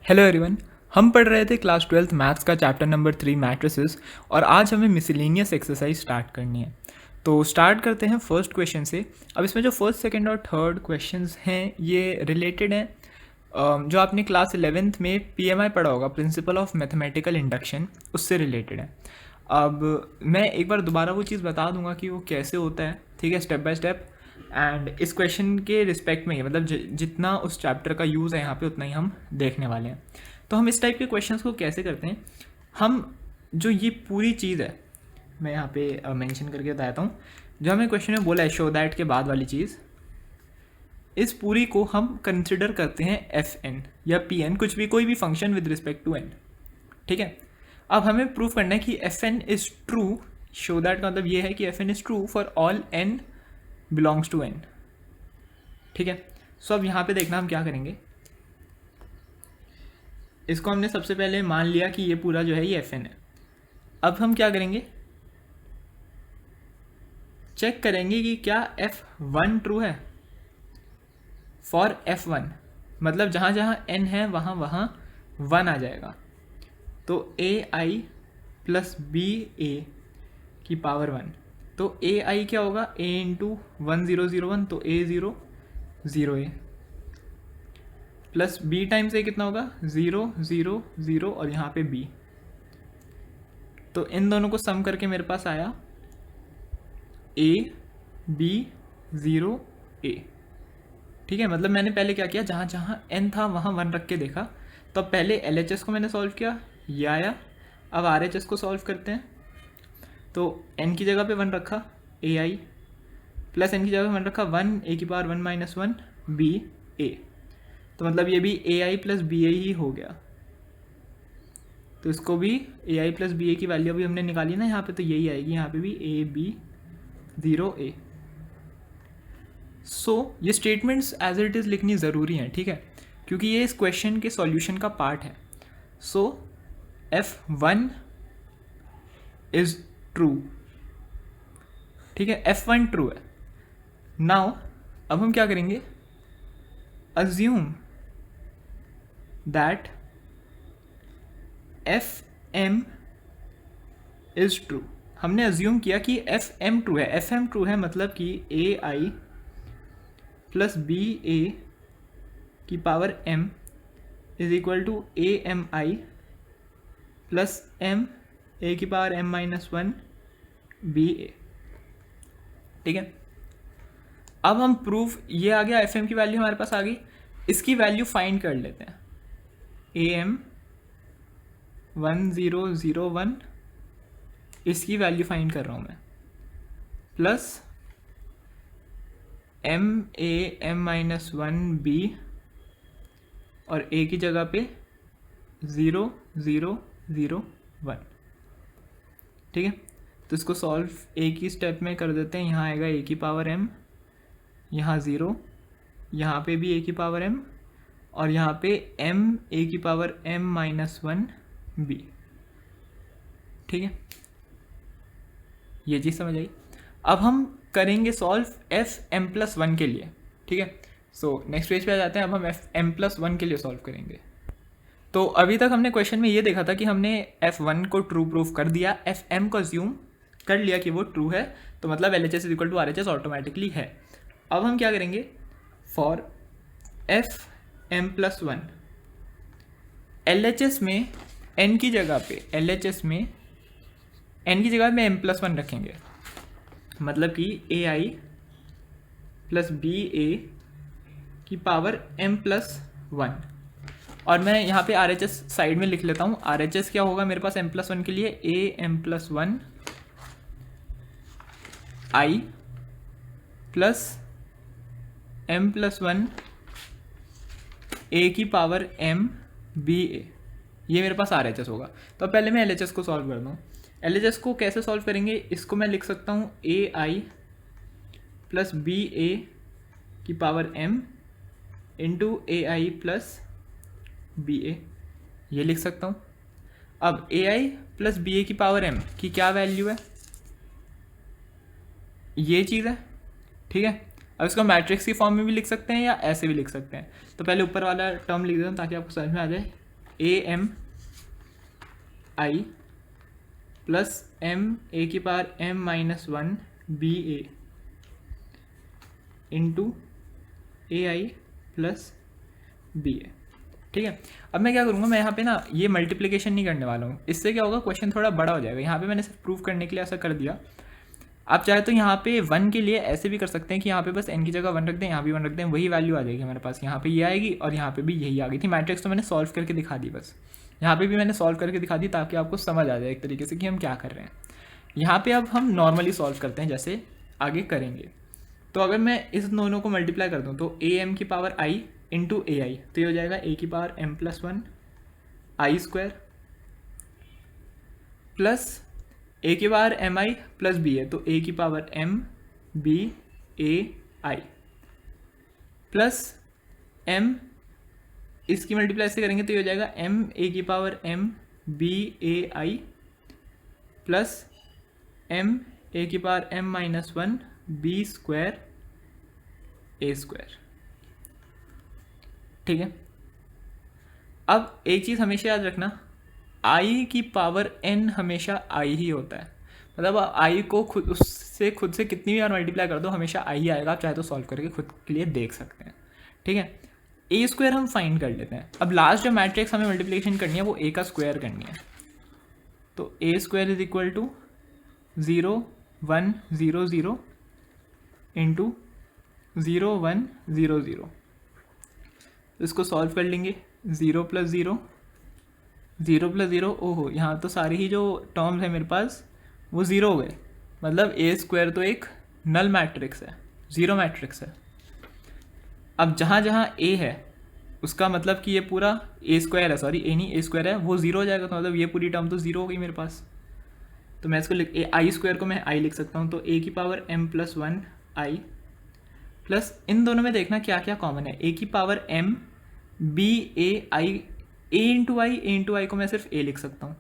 Hello everyone. हम पढ़ रहे थे क्लास 12th मैथ्स का चैप्टर नंबर 3 मैट्रिसेस और आज हमें मिसलेनियस एक्सरसाइज स्टार्ट करनी है। तो स्टार्ट करते हैं फर्स्ट क्वेश्चन से। अब इसमें जो फर्स्ट सेकंड और थर्ड क्वेश्चंस हैं ये रिलेटेड हैं जो आपने क्लास 11th में पीएमआई पढ़ा होगा, प्रिंसिपल ऑफ मैथमेटिकल इंडक्शन, उससे रिलेटेड है। अब मैं एक बार दोबारा वो चीज़ बता दूंगा कि वो कैसे होता है, ठीक है, स्टेप बाय स्टेप। एंड इस क्वेश्चन के रिस्पेक्ट में ही मतलब जितना उस चैप्टर का यूज़ है यहाँ पे उतना ही हम देखने वाले हैं। तो हम इस टाइप के क्वेश्चंस को कैसे करते हैं, हम जो ये पूरी चीज़ है मैं यहाँ पे मेंशन करके बताता हूँ। जो हमें क्वेश्चन में बोला है शो दैट के बाद वाली चीज़, इस पूरी को हम कंसिडर करते हैं एफ एन या पी एन, कुछ भी, कोई भी function with respect to N, ठीक है। अब हमें प्रूव करना है कि F N is true. Show that का मतलब ये है कि F N is true for all N belongs to N, ठीक है। सो अब यहाँ पे देखना हम क्या करेंगे, इसको हमने सबसे पहले मान लिया कि ये पूरा जो है ये एफ एन है। अब हम क्या करेंगे, चेक करेंगे कि क्या F1 ट्रू है फॉर F1, मतलब जहाँ जहाँ n है वहाँ वहाँ 1 आ जाएगा। तो AI प्लस बी ए की पावर 1, तो AI क्या होगा, a इंटू 1001, तो a 0 0 a plus b times a कितना होगा 0 0 0 और यहाँ पे b, तो इन दोनों को सम करके मेरे पास आया a b 0 a, ठीक है। मतलब मैंने पहले क्या किया, जहाँ जहाँ n था वहाँ 1 रख के देखा। तो अब पहले LHS को मैंने सॉल्व किया, ये आया। अब RHS को सॉल्व करते हैं, तो n की जगह पे 1 रखा AI, प्लस n की जगह पे 1 रखा 1 a की पावर 1 माइनस 1 b a, तो मतलब ये भी AI प्लस बी ए ही हो गया। तो इसको भी AI प्लस बी ए की वैल्यू अभी हमने निकाली ना यहाँ पे, तो यही आएगी यहाँ पे भी a b 0 a। सो ये स्टेटमेंट्स एज इट इज़ लिखनी ज़रूरी हैं, ठीक है, क्योंकि ये इस क्वेश्चन के सॉल्यूशन का पार्ट है। सो F1 इज़ ट्रू, ठीक है, F1 ट्रू है। नाउ अब हम क्या करेंगे, assume that FM is true. हमने अज्यूम किया कि FM ट्रू है। FM ट्रू है मतलब कि AI प्लस बी ए की power m is equal to A M I plus m a की power m minus 1 B A, ठीक है। अब हम प्रूफ, ये आ गया, एफ एम की वैल्यू हमारे पास आ गई, इसकी वैल्यू फाइंड कर लेते हैं। ए एम 1001, इसकी वैल्यू फाइंड कर रहा हूँ मैं, plus M A M minus 1 B और a की जगह पे 0 0 0 1, ठीक है। तो इसको सॉल्व एक ही स्टेप में कर देते हैं। यहाँ आएगा a की पावर m, यहाँ 0, यहाँ पे भी a की पावर m और यहाँ पे m a की पावर m माइनस 1 b, ठीक है। ये चीज़ समझ आई। अब हम करेंगे सॉल्व Fm+1 के लिए, ठीक है। सो नेक्स्ट पेज पे आ जाते हैं। अब हम Fm+1 के लिए सॉल्व करेंगे। तो अभी तक हमने क्वेश्चन में ये देखा था कि हमने F1 को ट्रू प्रूफ कर दिया, Fm को अज्यूम कर लिया कि वो ट्रू है, तो मतलब LHS is equal to RHS automatically है। अब हम क्या करेंगे, फॉर Fm+1 LHS में n की जगह पे, LHS में n की जगह में m+1 रखेंगे, मतलब कि AI प्लस बी ए की पावर m+1, और मैं यहाँ पे RHS साइड में लिख लेता हूँ। RHS क्या होगा मेरे पास m+1 के लिए, a m+1 I plus m+1 a की पावर m b a, ये मेरे पास RHS होगा। तो पहले मैं LHS को सॉल्व कर दूँ। LHS को कैसे सॉल्व करेंगे, इसको मैं लिख सकता हूँ AI प्लस बी ए की power m into AI plus B A, ये लिख सकता हूँ। अब AI प्लस बी ए की पावर m की क्या वैल्यू है, ये चीज़ है, ठीक है। अब इसको मैट्रिक्स की फॉर्म में भी लिख सकते हैं या ऐसे भी लिख सकते हैं। तो पहले ऊपर वाला टर्म लिख देता हूँ ताकि आपको समझ में आ जाए। am I plus m a की power m minus 1 b a into A I plus B A. ठीक है, अब मैं क्या करूँगा, मैं यहाँ पे ना ये मल्टीप्लिकेशन नहीं करने वाला हूँ, इससे क्या होगा क्वेश्चन थोड़ा बड़ा हो जाएगा। यहाँ पे मैंने सिर्फ प्रूव करने के लिए ऐसा कर दिया। आप चाहे तो यहाँ पे 1 के लिए ऐसे भी कर सकते हैं कि यहाँ पे बस n की जगह 1 रख दें, यहाँ भी 1 रख दें, वही वैल्यू आ जाएगी हमारे पास। यहाँ पे ये आएगी और यहाँ पे भी यही आ गई थी। मैट्रिक्स तो मैंने सॉल्व करके दिखा दी, बस यहाँ पे भी मैंने सॉल्व करके दिखा दी ताकि आपको समझ आ जाए एक तरीके से कि हम क्या कर रहे हैं। यहाँ पे अब हम नॉर्मली सॉल्व करते हैं जैसे आगे करेंगे। तो अगर मैं इस दोनों को मल्टीप्लाई कर दूँ तो ए एम की power I into A I, तो ये हो जाएगा ए की power M plus 1 I square plus A की power M I plus B है, तो ए की power M B A I plus M, इसकी मल्टीप्लाई से करेंगे तो ये हो जाएगा एम ए की power M B A I plus M A की power M minus 1 B square ए स्क्वायर। ठीक है, अब एक चीज़ हमेशा याद रखना, आई की पावर n हमेशा आई ही होता है। मतलब आई को खुद से कितनी भी बार मल्टीप्लाई कर दो हमेशा आई ही आएगा। आप चाहे तो सॉल्व करके खुद के लिए देख सकते हैं। ठीक है, ए स्क्वायर हम फाइंड कर लेते हैं। अब लास्ट जो मैट्रिक्स हमें मल्टीप्लिकेशन करनी है वो ए का स्क्वायर करनी है, तो A square is equal to 0 1 0 0 into 0 1 0 0। इसको सॉल्व कर लेंगे, 0 प्लस 0 0 प्लस 0, ओहो यहाँ तो सारी ही जो टर्म्स है मेरे पास वो ज़ीरो हो गए। मतलब ए स्क्वायर तो एक नल मैट्रिक्स है, ज़ीरो मैट्रिक्स है। अब जहाँ जहाँ ए है उसका मतलब कि ये पूरा ए स्क्वायर है, सॉरी ए नहीं ए स्क्वायर है, वो ज़ीरो हो जाएगा। तो मतलब ये पूरी टर्म तो ज़ीरो हो गई मेरे पास। तो मैं इसको आई स्क्वायर को मैं आई लिख सकता हूँ, तो ए की power M plus 1 I plus इन दोनों में देखना क्या क्या कॉमन है। ए की power M B A I, A into आई को मैं सिर्फ ए लिख सकता हूँ,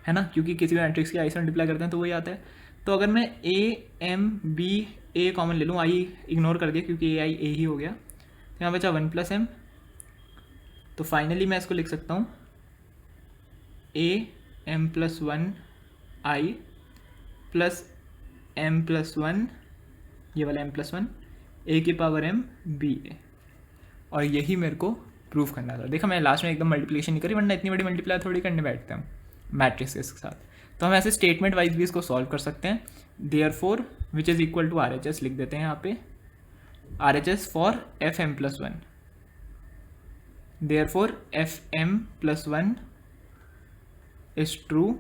है ना, क्योंकि किसी भी मैट्रिक्स की आई से मल्टीप्लाई करते हैं तो वही आता है। तो अगर मैं A M B A common ले लूँ, आई इग्नोर कर दिया क्योंकि ए आई ए ही हो गया, तो यहाँ बचा 1 प्लस एम। तो फाइनली मैं इसको लिख सकता हूँ A M plus 1 I plus M plus 1, ये वाला एम प्लस 1 ए की पावर एम बी ए। और यही मेरे को प्रूफ करना था। देखा, मैं लास्ट में एकदम मल्टीप्लिकेशन नहीं करी, वरना इतनी बड़ी मल्टीप्लाई थोड़ी करने बैठते हैं हम मैट्रिक्स के साथ। तो हम ऐसे स्टेटमेंट वाइज भी इसको सॉल्व कर सकते हैं। Therefore which is equal to R H S लिख देते हैं यहाँ पे, R H S for F M plus 1। Therefore F M plus 1 is true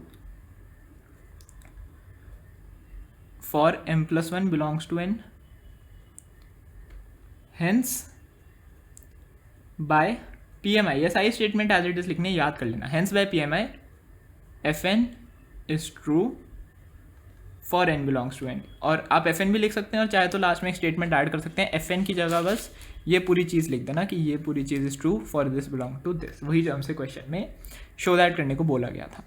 for M plus 1 belongs to N, hence by P M I, ये सारी statement as it is लिखने याद कर लेना। Hence by P M I F N is true for N belongs to N. और आप F N भी लिख सकते हैं और चाहे तो लास्ट में एक स्टेटमेंट ऐड कर सकते हैं। एफ एन की जगह बस ये पूरी चीज़ लिख देना कि ये पूरी चीज़ is true for this belong to this, वही जो हमसे क्वेश्चन में शो दैट करने को बोला गया था।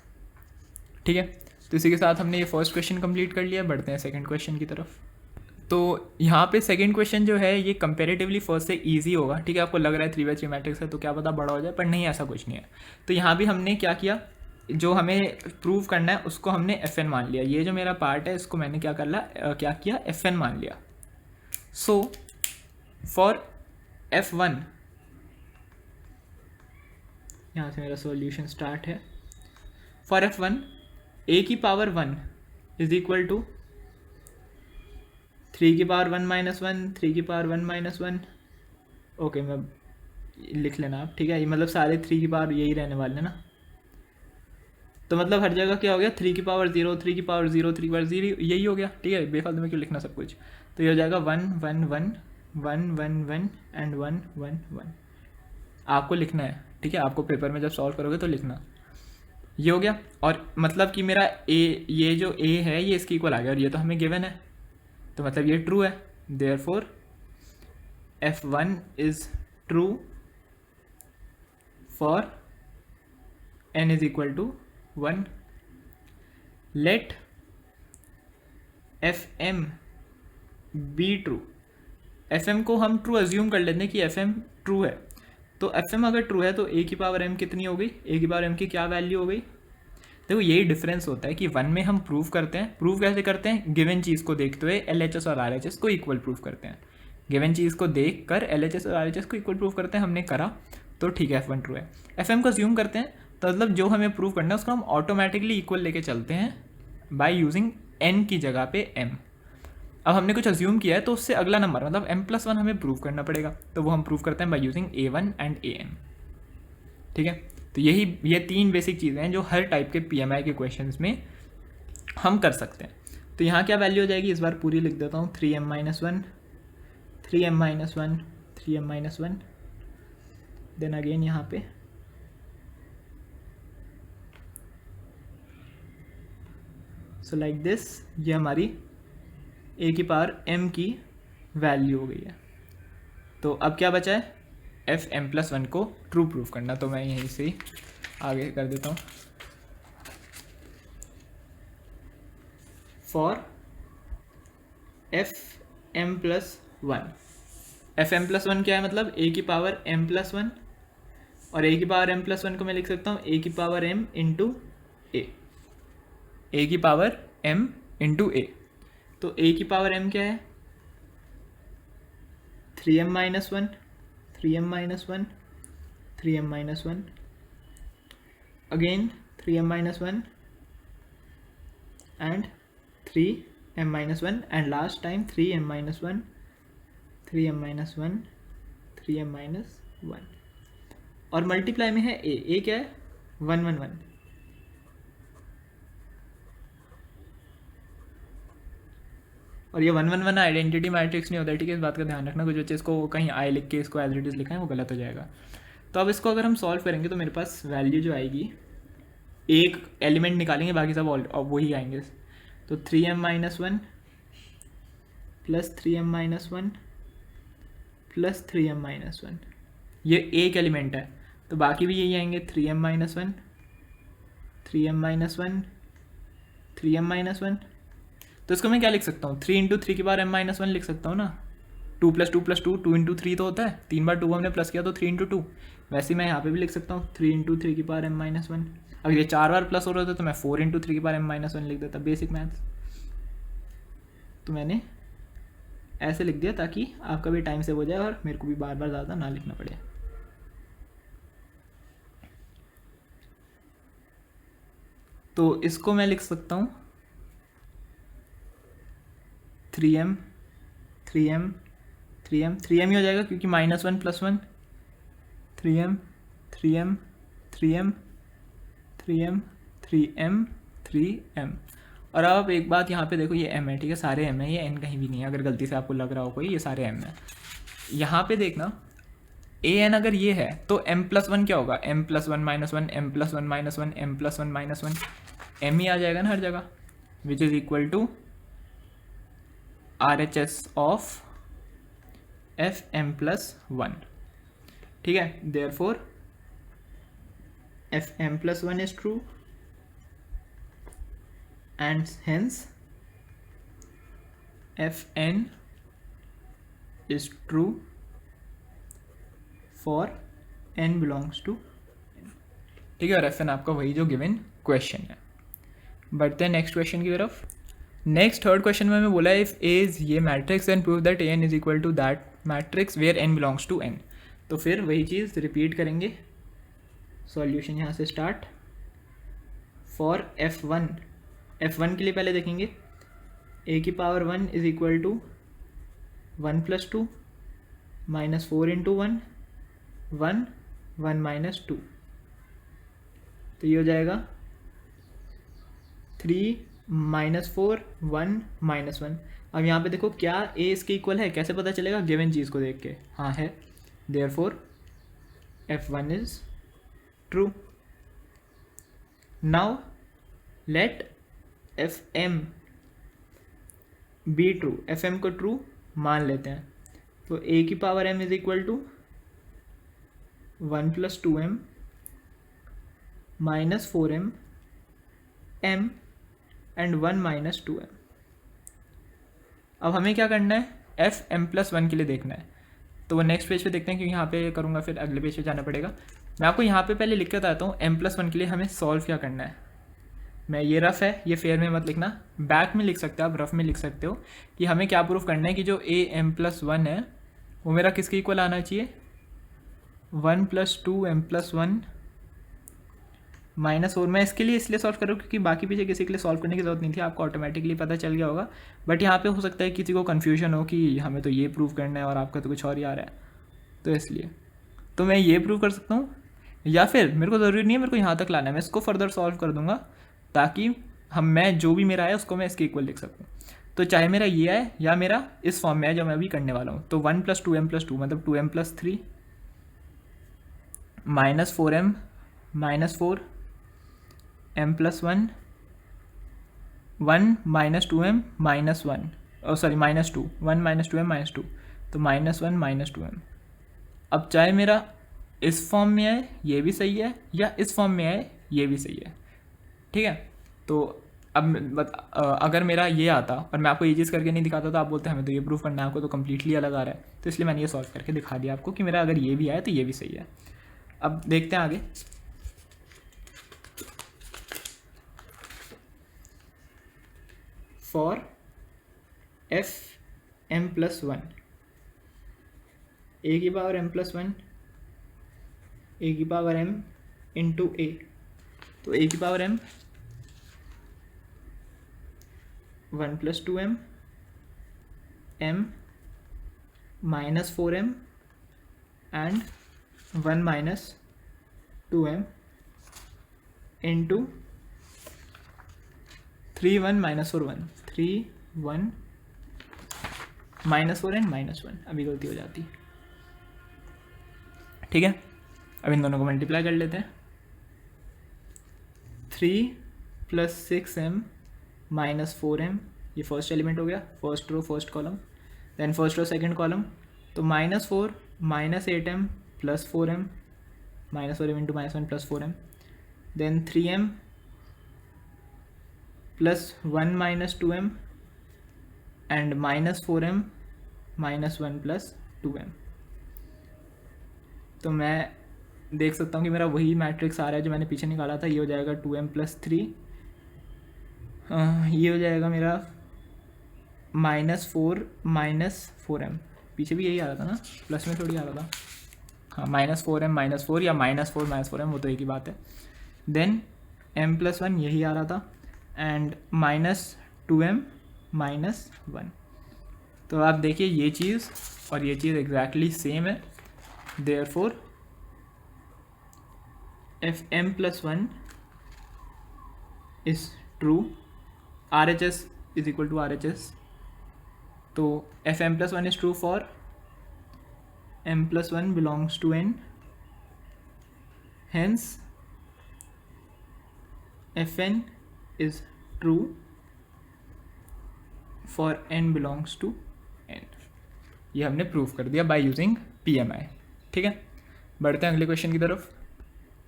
ठीक है, तो इसी के साथ हमने ये फर्स्ट क्वेश्चन कंप्लीट कर लिया। बढ़ते हैं सेकंड क्वेश्चन की तरफ। तो यहाँ पे सेकंड क्वेश्चन जो है ये कंपैरेटिवली फर्स्ट से इजी होगा। ठीक है, आपको लग रहा है 3/3 मैट्रिक्स है तो क्या पता बड़ा हो जाए, पर नहीं, ऐसा कुछ नहीं है। तो यहाँ भी हमने क्या किया, जो हमें प्रूव करना है उसको हमने एफ एन मान लिया। ये जो मेरा पार्ट है इसको मैंने क्या किया एफ एन मान लिया। सो फॉर F1, यहाँ से मेरा सॉल्यूशन स्टार्ट है। फॉर F1 a की पावर 1 इज इक्वल टू 3 की पावर 1 माइनस 1, 3 की पावर 1 माइनस 1। ओके, मैं लिख लेना आप। ठीक है, ये मतलब सारे 3 की पावर यही रहने वाले हैं ना। तो मतलब हर जगह क्या हो गया, 3 की पावर 0, 3 की पावर 0, 3 की पावर 0, यही हो गया। ठीक है, बेफालतू में क्यों लिखना सब कुछ। तो ये हो जाएगा 1 1 1 1 1 1 एंड 1 1 1। आपको लिखना है, ठीक है, आपको पेपर में जब सॉल्व करोगे तो लिखना। ये हो गया, और मतलब कि मेरा ए, ये जो ए है ये इसकी इक्वल आ गया, और ये तो हमें गिवन है तो मतलब ये ट्रू है। Therefore F1 is true for n is equal to 1। Let Fm be true. Fm को हम ट्रू अज्यूम कर लेते हैं कि Fm ट्रू है। तो एफ एम अगर ट्रू है तो ए की पावर एम कितनी हो गई, ए की पावर एम की क्या वैल्यू हो गई। देखो यही डिफरेंस होता है कि वन में हम प्रूव करते हैं, प्रूव कैसे करते हैं, गिवन चीज़ को देखते हुए एल एच एस और आर एच एस को इक्वल प्रूव करते हैं। गिवन चीज़ को देख कर एल एच एस और आर एच एस को इक्वल प्रूव करते हैं, हमने करा तो ठीक है एफ वन ट्रू है। एफ एम को ज्यूम करते हैं तो मतलब जो हमें प्रूव करना है उसको हम ऑटोमेटिकली इक्वल लेके चलते हैं बाय यूजिंग एन की जगह पे एम। अब हमने कुछ अज्यूम किया है तो उससे अगला नंबर मतलब m प्लस वन हमें प्रूव करना पड़ेगा, तो वो हम प्रूव करते हैं by using a1 and an। ठीक है, तो ये तीन बेसिक चीज़ें हैं जो हर टाइप के PMI के क्वेश्चंस में हम कर सकते हैं। तो यहाँ क्या वैल्यू हो जाएगी, इस बार पूरी लिख देता हूँ, 3m minus one, 3m minus one, 3m minus one, then again यहाँ पे सो लाइक दिस, ये हमारी ए की पावर m की वैल्यू हो गई है। तो अब क्या बचा है, एफ एम प्लस वन को ट्रू प्रूफ करना, तो मैं यहीं से ही आगे कर देता हूँ। For F M plus one, F M plus one क्या है, मतलब ए की पावर m प्लस वन, और ए की पावर m प्लस वन को मैं लिख सकता हूँ ए की पावर m इंटू ए, ए की पावर m इंटू ए। तो a की पावर m क्या है, 3m minus one, 3m minus one, 3m minus one, again 3m minus one and 3m minus one, and last time 3m minus one, 3m minus one, 3m minus one, और multiply में है a क्या है, 1 1 1। और ये 1 1 1 identity matrix नहीं होता है, ठीक है, इस बात का ध्यान रखना। कुछ बच्चे इसको कहीं आई लिख के इसको एज इट इज लिखा है, वो गलत हो जाएगा। तो अब इसको अगर हम सॉल्व करेंगे तो मेरे पास वैल्यू जो आएगी, एक एलिमेंट निकालेंगे बाकी सब और वही आएंगे। तो 3m minus one plus 3m minus one plus 3m minus one, ये एक एलिमेंट है, तो बाकी भी यही आएंगे, 3m minus one, 3m minus one, 3m minus one. तो इसको मैं क्या लिख सकता हूँ, 3 इंटू थ्री की बार m माइनस वन लिख सकता हूँ ना, 2 प्लस 2 प्लस 2, 2 इंटू थ्री तो होता है, 3 बार 2 हमने प्लस किया तो 3 इंटू टू। वैसे मैं यहाँ पे भी लिख सकता हूँ 3 इंटू थ्री की पावर m माइनस वन। अगर ये 4 बार प्लस हो रहा था तो मैं 4 इंटू थ्री की पावर m माइनस वन लिख देता, बेसिक मैथ्स। तो मैंने ऐसे लिख दिया ताकि आपका भी टाइम सेव हो जाए और मेरे को भी बार बार ज़्यादा ना लिखना पड़े। तो इसको मैं लिख सकता हूँ 3m 3m 3m 3m ही हो जाएगा क्योंकि minus one plus one, 3m 3m 3m 3m 3m 3m। और अब एक बात यहाँ पे देखो, ये m है, ठीक है, सारे m है, ये n कहीं भी नहीं है, अगर गलती से आपको लग रहा हो कोई, ये सारे m है। यहाँ पे देखना an अगर ये है तो m प्लस वन क्या होगा, m plus one minus one, m plus one minus one, m plus one minus one, m ही आ जाएगा ना हर जगह, which is equal to RHS of F M plus one. ठीक है, therefore F M plus one is true and hence F N is true for N belongs to. ठीक है, और एफ एन आपका वही जो गिवन क्वेश्चन है। बढ़ते हैं नेक्स्ट क्वेश्चन की तरफ। नेक्स्ट थर्ड क्वेश्चन में हमें बोला है इफ ए इज ये matrix and prove that A N is equal to that matrix where N belongs to N. तो फिर वही चीज़ रिपीट करेंगे, सॉल्यूशन यहाँ से स्टार्ट। फॉर एफ वन के लिए पहले देखेंगे ए की power one is equal to one plus two minus four into one, one one minus two, तो ये हो जाएगा 3 minus four one minus one. अब यहाँ पे देखो क्या ए इसके इक्वल है, कैसे पता चलेगा, गिवन चीज़ को देख के, हाँ है, therefore F one is true. Now let F M be true, F M को ट्रू मान लेते हैं। तो ए की power M is equal to one plus two M minus four M M and one minus two M. अब हमें क्या करना है, एफ एम प्लस वन के लिए देखना है। तो वो नेक्स्ट पेज पे देखते हैं, क्योंकि यहाँ पे करूँगा फिर अगले पेज पे जाना पड़ेगा। मैं आपको यहाँ पे पहले लिख के बताता हूँ m+1 के लिए हमें सॉल्व क्या करना है। मैं ये रफ है, ये फेयर में मत लिखना, बैक में लिख सकते हो आप, रफ में लिख सकते हो कि हमें क्या प्रूफ करना है कि जो m+1 है वो मेरा किसके इक्वल आना चाहिए, 1 + 2 m+1 -4। मैं इसके लिए इसलिए सॉल्व कर रहा हूँ क्योंकि बाकी पीछे किसी के लिए सॉल्व करने की ज़रूरत नहीं थी, आपको ऑटोमेटिकली पता चल गया होगा। बट यहाँ पे हो सकता है किसी को कन्फ्यूजन हो कि हमें तो ये प्रूव करना है और आपका तो कुछ और ही आ रहा है, तो इसलिए तो मैं ये प्रूव कर सकता हूँ, या फिर मेरे को ज़रूरी नहीं है मेरे को यहाँ तक लाना है, मैं इसको फर्दर सॉल्व कर दूंगा ताकि मैं जो भी मेरा आए उसको मैं इसके इक्वल लिख सकूँ। तो चाहे मेरा ये आए या मेरा इस फॉर्म में आए जो मैं अभी करने वाला हूँ। तो 1 + 2m+2 मतलब 2m+3 -4m -4 m+1 1 - 2m -1 sorry -2 1 - 2m -2, तो -1 - 2m। अब चाहे मेरा इस फॉर्म में आए ये भी सही है, या इस फॉर्म में आए ये भी सही है, ठीक है। तो अब अगर मेरा ये आता और मैं आपको ये चीज़ करके नहीं दिखाता तो आप बोलते हैं हमें तो ये प्रूफ करना है, आपको तो कम्प्लीटली अलग आ रहा है। तो इसलिए मैंने ये सॉल्व करके दिखा दिया आपको कि मेरा अगर ये भी आए तो ये भी सही है। अब देखते हैं आगे। फॉर m+1 a की पावर m+1 a की पावर m इंटू a, तो a की power m 1 + 2m m -4m and 1 - 2m into 3 1 -4 1 3 1 -4 and -1, अभी गलती हो जाती, ठीक है। अब इन दोनों को मल्टीप्लाई कर लेते हैं। 3 + 6m -4m, ये फर्स्ट एलिमेंट हो गया, first row first column, then first row second column, तो -4 -8m + 4m -4m into -1 + 4m, then 3m + 1 - 2m and -4m -1 + 2m। तो मैं देख सकता हूँ कि मेरा वही मैट्रिक्स आ रहा है जो मैंने पीछे निकाला था। ये हो जाएगा 2m + 3, ये हो जाएगा मेरा -4 -4m, पीछे भी यही आ रहा था ना, प्लस में थोड़ी आ रहा था, हाँ -4m -4 या -4 -4m, वो तो एक ही बात है। देन m+1 यही आ रहा था एंड -2m -1। तो आप देखिए ये चीज़ और ये चीज़ एग्जैक्टली सेम है, therefore m+1 is true, RHS is equal to RHS। तो m+1 is true for m+1 belongs to n, hence Fn is true for n belongs to n। ये हमने प्रूव कर दिया बाय यूजिंग PMI, ठीक है। बढ़ते हैं अगले क्वेश्चन की तरफ।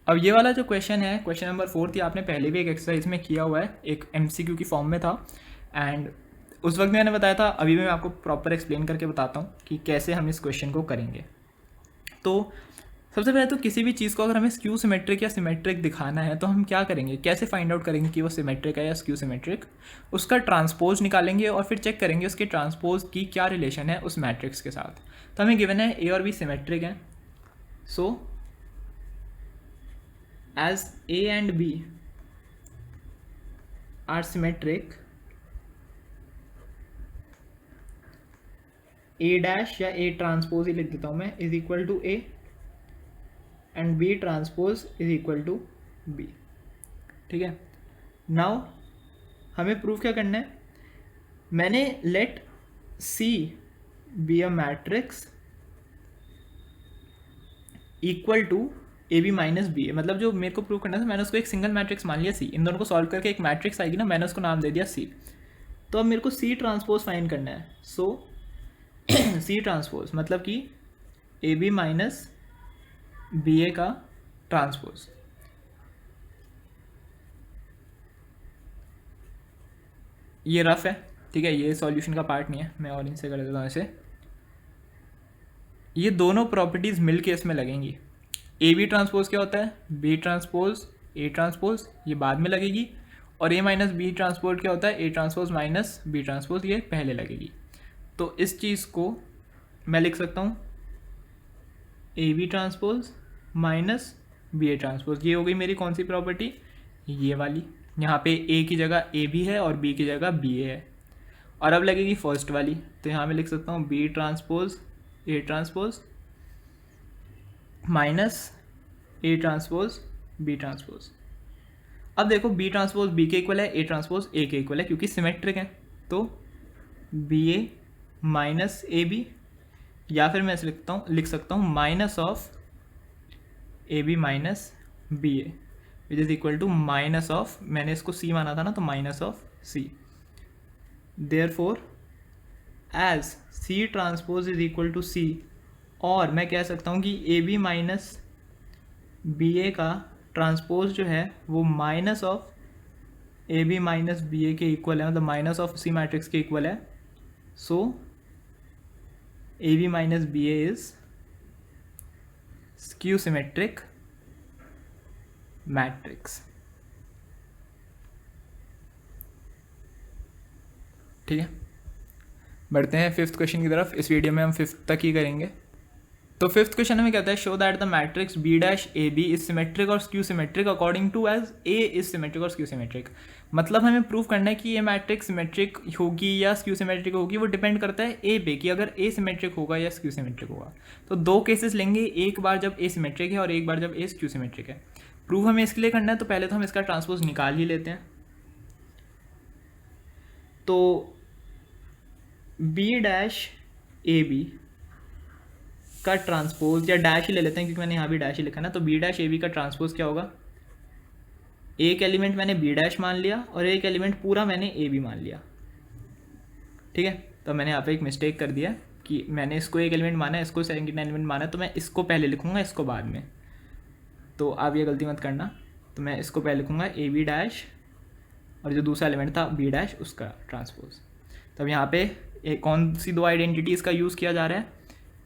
अब ये वाला जो क्वेश्चन है, क्वेश्चन नंबर 4 थी, आपने पहले भी एक एक्सरसाइज में किया हुआ है, एक MCQ की फॉर्म में था, एंड उस वक्त मैंने बताया था, अभी मैं आपको प्रॉपर एक्सप्लेन करके बताता हूँ कि कैसे हम इस क्वेश्चन को करेंगे। तो सबसे पहले तो किसी भी चीज़ को अगर हमें स्क्यू सिमेट्रिक या सिमेट्रिक दिखाना है तो हम क्या करेंगे, कैसे फाइंड आउट करेंगे कि वो सिमेट्रिक है या स्क्यू सिमेट्रिक। उसका ट्रांसपोज निकालेंगे और फिर चेक करेंगे उसके ट्रांसपोज की क्या रिलेशन है उस मैट्रिक्स के साथ। तो हमें गिवन है ए और बी सिमेट्रिक है, so as A and B are symmetric, A dash या ए ट्रांसपोज ही लिख देता हूँ मैं, is equal to A and B transpose is equal to B, ठीक है। नाउ हमें प्रूव क्या करना है, मैंने let C be a matrix equal to A B minus B A, मतलब जो मेरे को प्रूव करना था मैंने उसको एक सिंगल मैट्रिक्स मान लिया सी, इन दोनों को सॉल्व करके एक मैट्रिक्स आएगी ना, मैंने उसको नाम दे दिया सी। तो अब मेरे को सी ट्रांसपोज फाइंड करना है, सो सी ट्रांसपोज मतलब कि A B minus B A का ट्रांसपोज। ये रफ है, ठीक है, ये सॉल्यूशन का पार्ट नहीं है, मैं और इनसे कर देता हूँ ऐसे। ये दोनों प्रॉपर्टीज़ मिल के इसमें लगेंगी। ए बी ट्रांसपोज क्या होता है, बी ट्रांसपोज ए ट्रांसपोज, ये बाद में लगेगी। और ए माइनस बी ट्रांसपोज क्या होता है, A transpose minus B transpose, ये पहले लगेगी। तो इस चीज़ को मैं लिख सकता हूँ A B transpose minus B A transpose. ये हो गई मेरी कौन सी प्रॉपर्टी, ये वाली। यहाँ पे ए की जगह ए बी है और बी की जगह बी ए है। और अब लगेगी फर्स्ट वाली, तो यहाँ मैं लिख सकता हूँ B transpose A transpose minus A transpose B transpose. अब देखो बी ट्रांसपोज बी के इक्वल है, ए ट्रांसपोज ए के इक्वल है, क्योंकि सिमेट्रिक है। तो B A minus A B, या फिर मैं ऐसे लिख सकता हूँ minus of A B minus B A, which is equal to minus of, मैंने इसको सी माना था ना, तो minus of C. Therefore as C transpose is equal to C, और मैं कह सकता हूँ कि A B minus B A का ट्रांसपोज जो है वो minus of A B minus B ए के इक्वल है, मतलब माइनस ऑफ सी मैट्रिक्स के इक्वल है। So A B minus B A is skew symmetric matrix. ठीक है, बढ़ते हैं फिफ्थ क्वेश्चन की तरफ। इस वीडियो में हम फिफ्थ तक ही करेंगे। तो फिफ्थ क्वेश्चन में कहता है show that the matrix B dash A B is symmetric और skew symmetric according to as A is symmetric और स्क्यू सिमेट्रिक। मतलब हमें प्रूव करना है कि ये मैट्रिक्स सिमेट्रिक होगी या स्क्यू सिमेट्रिक होगी, वो डिपेंड करता है ए पे कि अगर ए सिमेट्रिक होगा या स्क्यू सिमेट्रिक होगा। तो दो केसेस लेंगे, एक बार जब ए सिमेट्रिक है और एक बार जब ए स्क्यू सिमेट्रिक है। प्रूव हमें इसके लिए करना है, तो पहले तो हम इसका ट्रांसपोज निकाल ही लेते हैं। तो बी डैश ए बी का ट्रांसपोज, या डैश ही ले लेते हैं क्योंकि मैंने यहाँ भी डैश ही लिखा ना, तो बी डैश ए बी का ट्रांसपोज क्या होगा, एक एलिमेंट मैंने बी डैश मान लिया और एक एलिमेंट पूरा मैंने ए बी मान लिया। ठीक है, तो मैंने यहाँ पे एक मिस्टेक कर दिया कि मैंने इसको एक एलिमेंट माना है, इसको सेकंड एलिमेंट माना है, तो मैं इसको पहले लिखूँगा, इसको बाद में। तो आप ये गलती मत करना। तो मैं इसको पहले लिखूँगा ए बी डैश, और जो दूसरा एलिमेंट था बी डैश, उसका ट्रांसपोज। तब यहाँ पे कौन सी दो आइडेंटिटीज़ का यूज़ किया जा रहा है,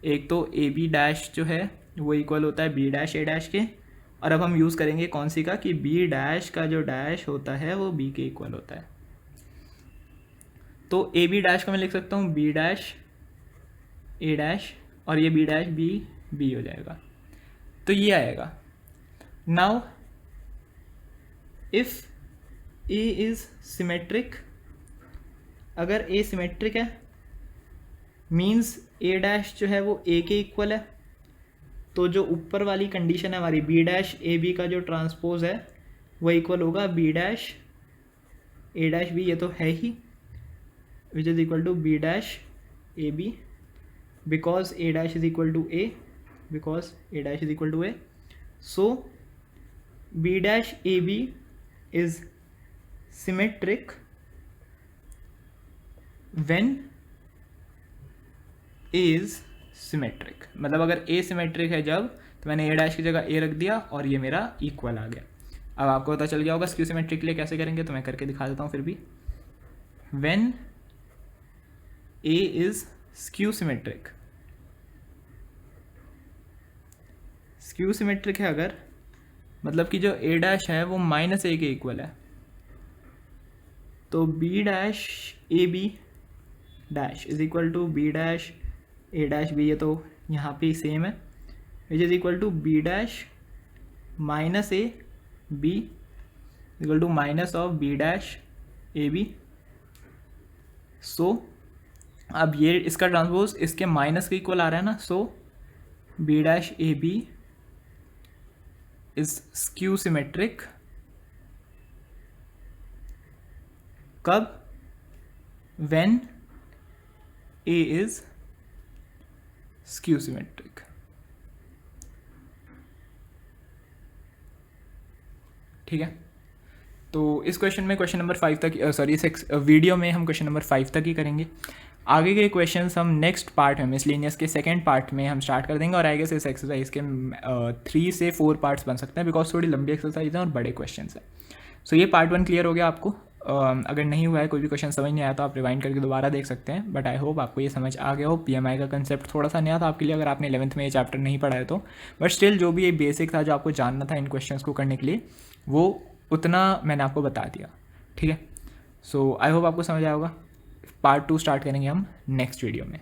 एक तो ए बी डैश जो है वो इक्वल होता है बी डैश ए डैश के, और अब हम यूज़ करेंगे कौन सी का, कि बी डैश का जो डैश होता है वो बी के इक्वल होता है। तो ए बी डैश को मैं लिख सकता हूँ बी डैश ए डैश, और ये बी डैश बी बी हो जाएगा। तो ये आएगा। Now if A is symmetric, अगर ए सिमेट्रिक है मीन्स ए डैश जो है वो ए के इक्वल है, तो जो ऊपर वाली कंडीशन है हमारी बी डैश ए बी का जो ट्रांसपोज है वो इक्वल होगा B dash A dash B, ये तो है ही, which is equal to B dash A B, because A dash is equal to A, because A dash is equal to A. So B dash A B is symmetric when A is symmetric, मतलब अगर ए symmetric है जब, तो मैंने ए dash की जगह ए रख दिया और ये मेरा इक्वल आ गया। अब आपको पता चल गया होगा स्क्यू सिमेट्रिक के लिए कैसे करेंगे, तो मैं करके दिखा देता हूँ फिर भी। When A is skew symmetric, skew symmetric है अगर, मतलब कि जो ए डैश है वो माइनस ए के इक्वल है, तो B dash A B dash is equal to B dash A dash B, ये तो यहाँ पे सेम है, which is equal to B dash minus A B equal to minus of B dash A B. So अब ये इसका transpose इसके minus के इक्वल आ रहा है ना, so B dash A B is skew symmetric कब, when A is skew symmetric. ठीक है, तो इस क्वेश्चन में क्वेश्चन नंबर 5 तक, सॉरी इस वीडियो में हम क्वेश्चन नंबर 5 तक ही करेंगे। आगे के क्वेश्चंस हम नेक्स्ट पार्ट में, मिसलेनियस के सेकंड पार्ट में हम स्टार्ट कर देंगे, और आगे से इस एक्सरसाइज के 3 से 4 पार्ट्स बन सकते हैं, बिकॉज थोड़ी लंबी एक्सरसाइज है और बड़े क्वेश्चन हैं। सो ये पार्ट 1 क्लियर हो गया आपको। अगर नहीं हुआ है, कोई भी क्वेश्चन समझ नहीं आया तो आप रिवाइंड करके दोबारा देख सकते हैं, बट आई होप आपको ये समझ आ गया हो। पीएमआई का कंसेप्ट थोड़ा सा नया था आपके लिए अगर आपने 11th में ये चैप्टर नहीं पढ़ा है तो, बट स्टिल जो भी ये बेसिक था जो आपको जानना था इन क्वेश्चंस को करने के लिए, वो उतना मैंने आपको बता दिया, ठीक है। सो आई होप आपको समझ आया होगा। पार्ट 2 स्टार्ट करेंगे हम नेक्स्ट वीडियो में।